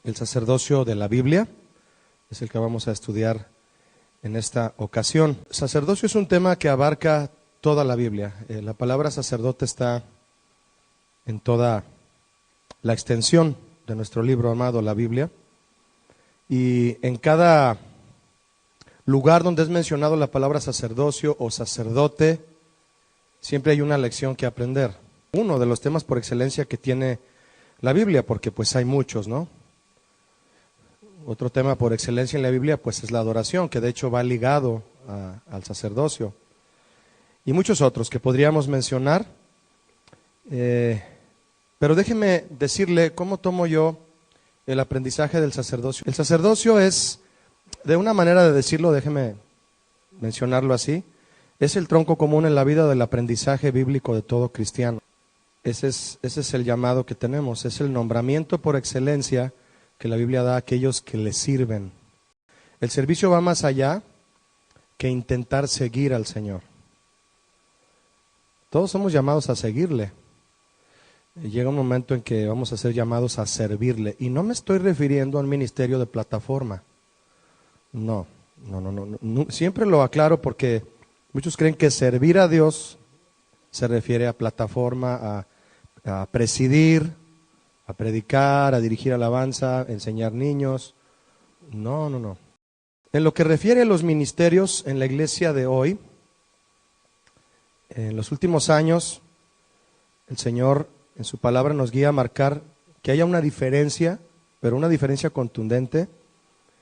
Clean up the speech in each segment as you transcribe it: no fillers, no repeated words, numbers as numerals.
el sacerdocio de la Biblia, es el que vamos a estudiar en esta ocasión. Sacerdocio es un tema que abarca toda la Biblia. La palabra sacerdote está en toda la extensión de nuestro libro amado, la Biblia. Y en cada lugar donde es mencionado la palabra sacerdocio o sacerdote, siempre hay una lección que aprender. Uno de los temas por excelencia que tiene la Biblia, porque pues hay muchos, ¿no? Otro tema por excelencia en la Biblia pues es la adoración, que de hecho va ligado al sacerdocio. Y muchos otros que podríamos mencionar. Pero déjeme decirle cómo tomo yo el aprendizaje del sacerdocio. El sacerdocio es, de una manera de decirlo, déjeme mencionarlo así, es el tronco común en la vida del aprendizaje bíblico de todo cristiano. Ese es el llamado que tenemos, es el nombramiento por excelencia que la Biblia da a aquellos que le sirven. El servicio va más allá que intentar seguir al Señor. Todos somos llamados a seguirle. Llega un momento en que vamos a ser llamados a servirle. Y no me estoy refiriendo a un ministerio de plataforma. No. Siempre lo aclaro porque muchos creen que servir a Dios se refiere a plataforma, a presidir, a predicar, a dirigir alabanza, a enseñar niños. No. En lo que refiere a los ministerios en la iglesia de hoy, en los últimos años, el Señor en su palabra nos guía a marcar que haya una diferencia, pero una diferencia contundente,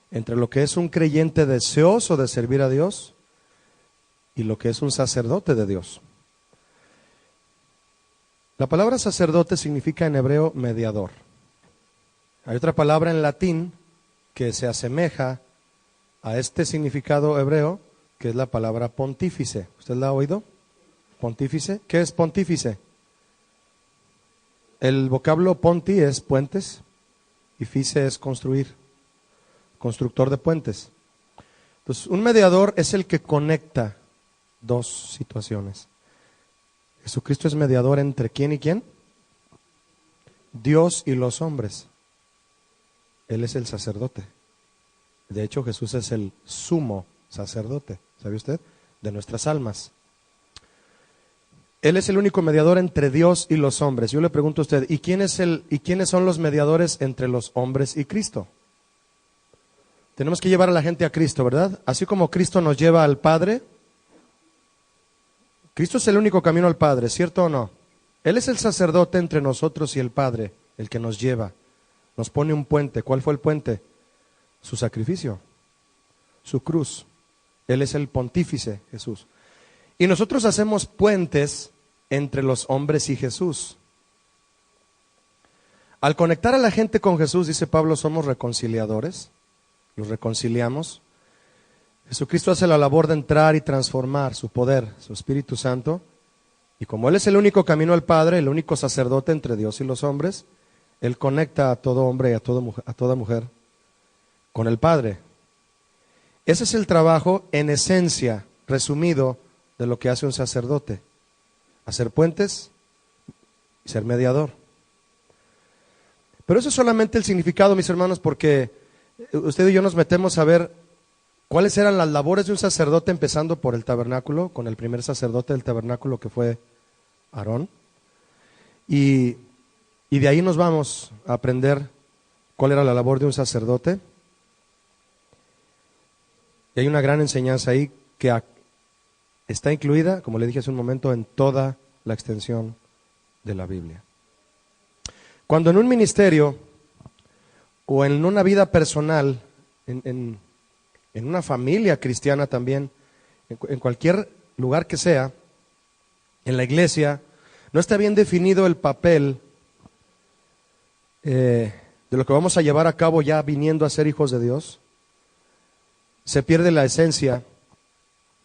entre lo que es un creyente deseoso de servir a Dios y lo que es un sacerdote de Dios. La palabra sacerdote significa en hebreo mediador. Hay otra palabra en latín que se asemeja a este significado hebreo, que es la palabra pontífice. ¿Usted la ha oído? Pontífice. ¿Qué es pontífice? El vocablo ponti es puentes y fice es construir, constructor de puentes. Entonces, un mediador es el que conecta dos situaciones. Jesucristo es mediador entre ¿quién y quién? Dios y los hombres. Él es el sacerdote. De hecho, Jesús es el sumo sacerdote, ¿sabe usted? De nuestras almas. Él es el único mediador entre Dios y los hombres. Yo le pregunto a usted, ¿y quiénes son los mediadores entre los hombres y Cristo? Tenemos que llevar a la gente a Cristo, ¿verdad? Así como Cristo nos lleva al Padre. Cristo es el único camino al Padre, ¿cierto o no? Él es el sacerdote entre nosotros y el Padre, el que nos lleva. Nos pone un puente. ¿Cuál fue el puente? Su sacrificio, su cruz. Él es el pontífice, Jesús. Y nosotros hacemos puentes entre los hombres y Jesús. Al conectar a la gente con Jesús, dice Pablo, somos reconciliadores. Los reconciliamos. Jesucristo hace la labor de entrar y transformar su poder, su Espíritu Santo. Y como Él es el único camino al Padre, el único sacerdote entre Dios y los hombres, Él conecta a todo hombre y a toda mujer con el Padre. Ese es el trabajo en esencia, resumido, de lo que hace un sacerdote. Hacer puentes y ser mediador. Pero eso es solamente el significado, mis hermanos, porque usted y yo nos metemos a ver cuáles eran las labores de un sacerdote, empezando por el tabernáculo, con el primer sacerdote del tabernáculo que fue Aarón. Y de ahí nos vamos a aprender cuál era la labor de un sacerdote. Y hay una gran enseñanza ahí que está incluida, como le dije hace un momento, en toda la extensión de la Biblia. Cuando en un ministerio o en una vida personal, en una familia cristiana también, en cualquier lugar que sea, en la iglesia, no está bien definido el papel de lo que vamos a llevar a cabo ya viniendo a ser hijos de Dios, se pierde la esencia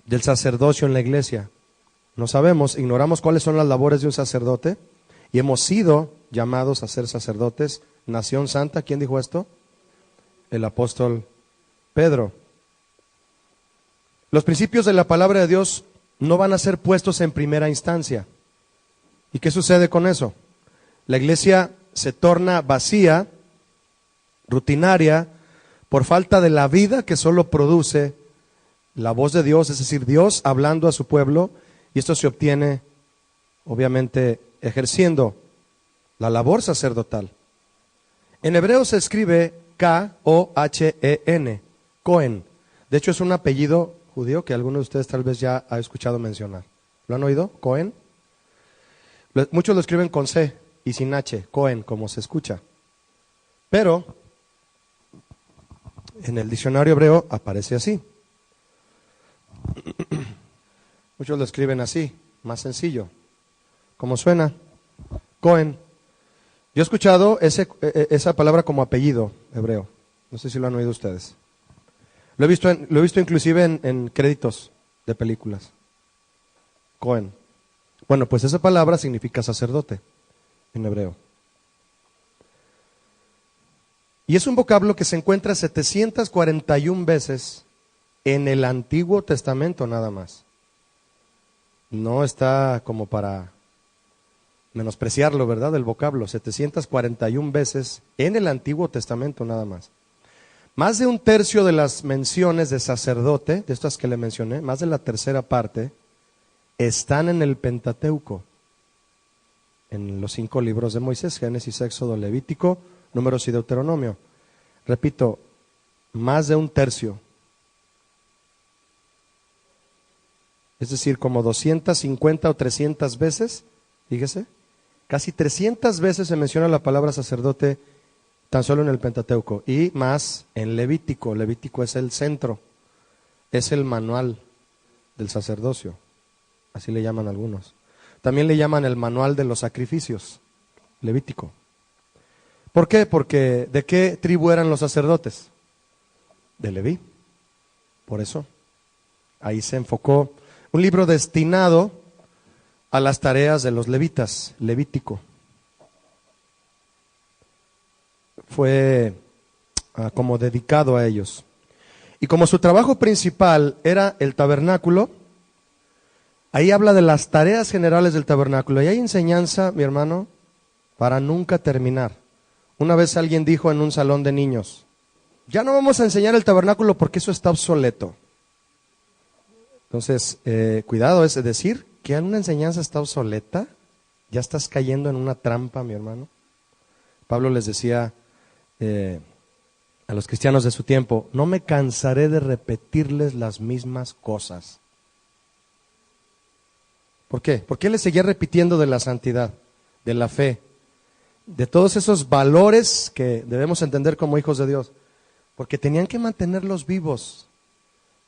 del sacerdocio en la iglesia. No sabemos, ignoramos cuáles son las labores de un sacerdote y hemos sido llamados a ser sacerdotes, nación santa. ¿Quién dijo esto? El apóstol Pedro. Los principios de la palabra de Dios no van a ser puestos en primera instancia. ¿Y qué sucede con eso? La iglesia se torna vacía rutinaria, por falta de la vida que solo produce la voz de Dios, es decir, Dios hablando a su pueblo, y esto se obtiene, obviamente, ejerciendo la labor sacerdotal. En hebreo se escribe K-O-H-E-N, Cohen. De hecho, es un apellido judío que algunos de ustedes tal vez ya ha escuchado mencionar. ¿Lo han oído? Cohen. Muchos lo escriben con C y sin H, Cohen, como se escucha. Pero en el diccionario hebreo aparece así. Muchos lo escriben así, más sencillo. ¿Cómo suena? Cohen. Yo he escuchado esa palabra como apellido hebreo. No sé si lo han oído ustedes. Lo he visto inclusive en créditos de películas. Cohen. Bueno, pues esa palabra significa sacerdote en hebreo. Y es un vocablo que se encuentra 741 veces en el Antiguo Testamento nada más. No está como para menospreciarlo, ¿verdad? El vocablo, 741 veces en el Antiguo Testamento nada más. Más de un tercio de las menciones de sacerdote, de estas que le mencioné, más de la tercera parte, están en el Pentateuco, en los 5 libros de Moisés, Génesis, Éxodo, Levítico, Números y Deuteronomio. Repito, más de un tercio. Es decir, como 250 o 300 veces, fíjese, casi 300 veces se menciona la palabra sacerdote tan solo en el Pentateuco, y más en Levítico. Levítico es el centro, es el manual del sacerdocio, así le llaman algunos. También le llaman el manual de los sacrificios, Levítico. ¿Por qué? Porque ¿de qué tribu eran los sacerdotes? De Leví. Por eso, ahí se enfocó un libro destinado a las tareas de los levitas, Levítico. Fue como dedicado a ellos. Y como su trabajo principal era el tabernáculo, ahí habla de las tareas generales del tabernáculo. Y hay enseñanza, mi hermano, para nunca terminar. Una vez alguien dijo en un salón de niños, ya no vamos a enseñar el tabernáculo porque eso está obsoleto. Entonces, cuidado, es decir que una enseñanza está obsoleta, ya estás cayendo en una trampa, mi hermano. Pablo les decía a los cristianos de su tiempo, no me cansaré de repetirles las mismas cosas. ¿Por qué? Porque él les seguía repitiendo de la santidad, de la fe, de todos esos valores que debemos entender como hijos de Dios, porque tenían que mantenerlos vivos.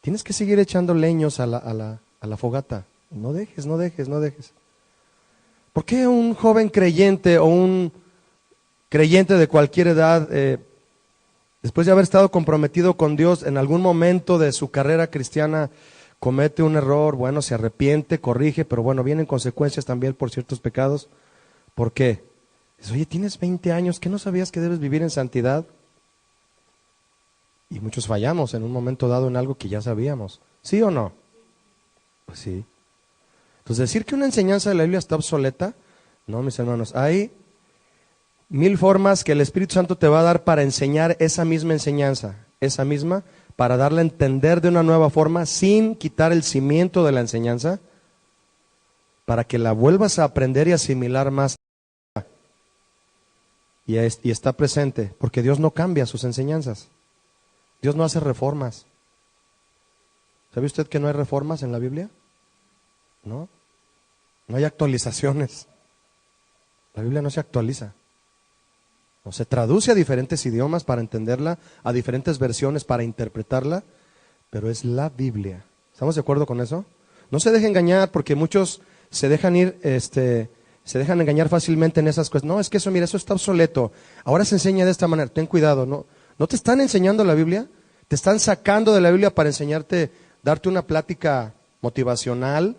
Tienes que seguir echando leños a la fogata. No dejes, no dejes, no dejes. ¿Por qué un joven creyente o un creyente de cualquier edad, después de haber estado comprometido con Dios, en algún momento de su carrera cristiana comete un error? Bueno, se arrepiente, corrige, pero bueno, vienen consecuencias también por ciertos pecados. ¿Por qué? Dices, oye, tienes 20 años, ¿qué no sabías que debes vivir en santidad? Y muchos fallamos en un momento dado en algo que ya sabíamos. ¿Sí o no? Pues sí. Entonces, decir que una enseñanza de la Biblia está obsoleta, no, mis hermanos, hay 1000 formas que el Espíritu Santo te va a dar para enseñar esa misma enseñanza, esa misma, para darle a entender de una nueva forma, sin quitar el cimiento de la enseñanza, para que la vuelvas a aprender y asimilar más. Y está presente, porque Dios no cambia sus enseñanzas. Dios no hace reformas. ¿Sabe usted que no hay reformas en la Biblia? No. No hay actualizaciones. La Biblia no se actualiza. No se traduce a diferentes idiomas para entenderla, a diferentes versiones para interpretarla, pero es la Biblia. ¿Estamos de acuerdo con eso? No se deje engañar, porque muchos se dejan se dejan engañar fácilmente en esas cosas. No, es que eso, mira, eso está obsoleto. Ahora se enseña de esta manera. Ten cuidado, ¿no te están enseñando la Biblia? ¿Te están sacando de la Biblia para enseñarte, darte una plática motivacional,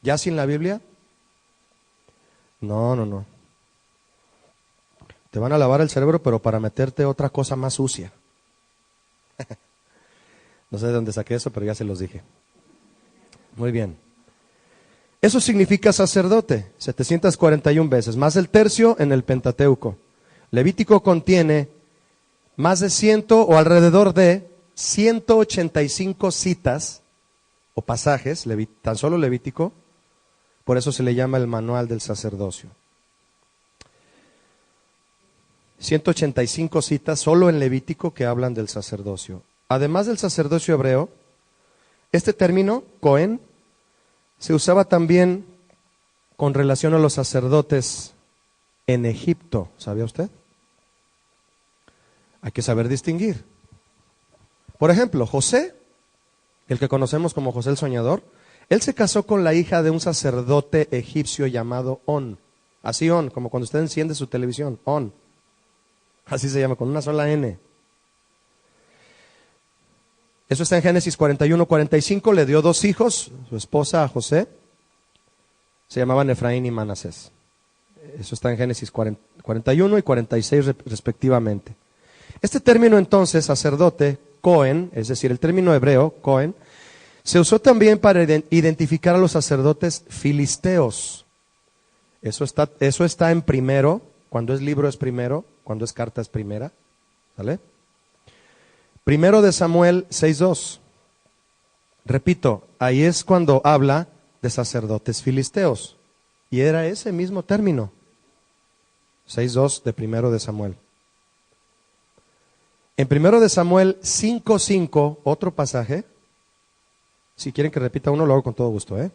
ya sin la Biblia? No. Te van a lavar el cerebro, pero para meterte otra cosa más sucia. No sé de dónde saqué eso, pero ya se los dije. Muy bien. Eso significa sacerdote, 741 veces, más el tercio en el Pentateuco. Levítico contiene más de 100 o alrededor de 185 citas o pasajes, tan solo Levítico, por eso se le llama el manual del sacerdocio. 185 citas solo en Levítico que hablan del sacerdocio. Además del sacerdocio hebreo, este término, Cohen, se usaba también con relación a los sacerdotes en Egipto. ¿Sabía usted? Hay que saber distinguir. Por ejemplo, José, el que conocemos como José el Soñador, él se casó con la hija de un sacerdote egipcio llamado On. Así On, como cuando usted enciende su televisión, On. Así se llama, con una sola N. Eso está en Génesis 41-45. Le dio 2 hijos, su esposa a José. Se llamaban Efraín y Manasés. Eso está en Génesis 41 y 46 respectivamente. Este término entonces, sacerdote, Cohen, es decir, el término hebreo, Cohen, se usó también para identificar a los sacerdotes filisteos. Eso está en primero, cuando es libro es primero, cuando es carta es primera. ¿Sale? Primero de Samuel 6:2. Repito, ahí es cuando habla de sacerdotes filisteos. Y era ese mismo término. 6:2 de primero de Samuel. En primero de Samuel 5:5, otro pasaje. Si quieren que repita uno, lo hago con todo gusto, En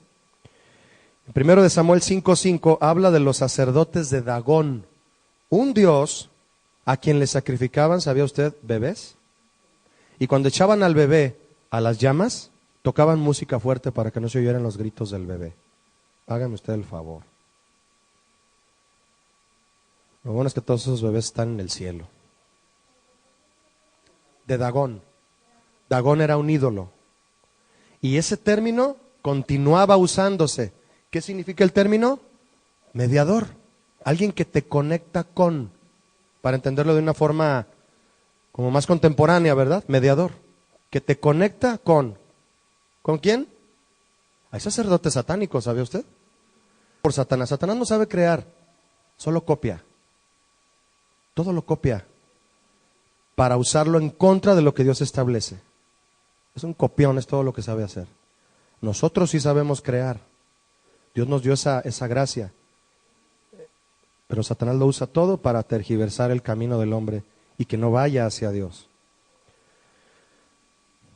primero de Samuel 5:5 habla de los sacerdotes de Dagón, un dios a quien le sacrificaban, ¿sabía usted? Bebés. Y cuando echaban al bebé a las llamas, tocaban música fuerte para que no se oyeran los gritos del bebé. Hágame usted el favor. Lo bueno es que todos esos bebés están en el cielo. De Dagón. Dagón era un ídolo. Y ese término continuaba usándose. ¿Qué significa el término? Mediador. Alguien que te conecta con, para entenderlo de una forma como más contemporánea, ¿verdad? Mediador. Que te conecta con. ¿Con quién? Hay sacerdotes satánicos, ¿sabe usted? Por Satanás. Satanás no sabe crear, solo copia. Todo lo copia para usarlo en contra de lo que Dios establece. Es un copión, es todo lo que sabe hacer. Nosotros sí sabemos crear. Dios nos dio esa gracia. Pero Satanás lo usa todo para tergiversar el camino del hombre y que no vaya hacia Dios.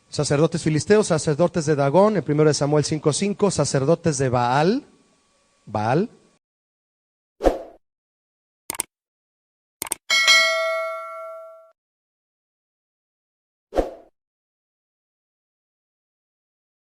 Sacerdotes filisteos, sacerdotes de Dagón, en 1 Samuel 5:5, sacerdotes de Baal. Baal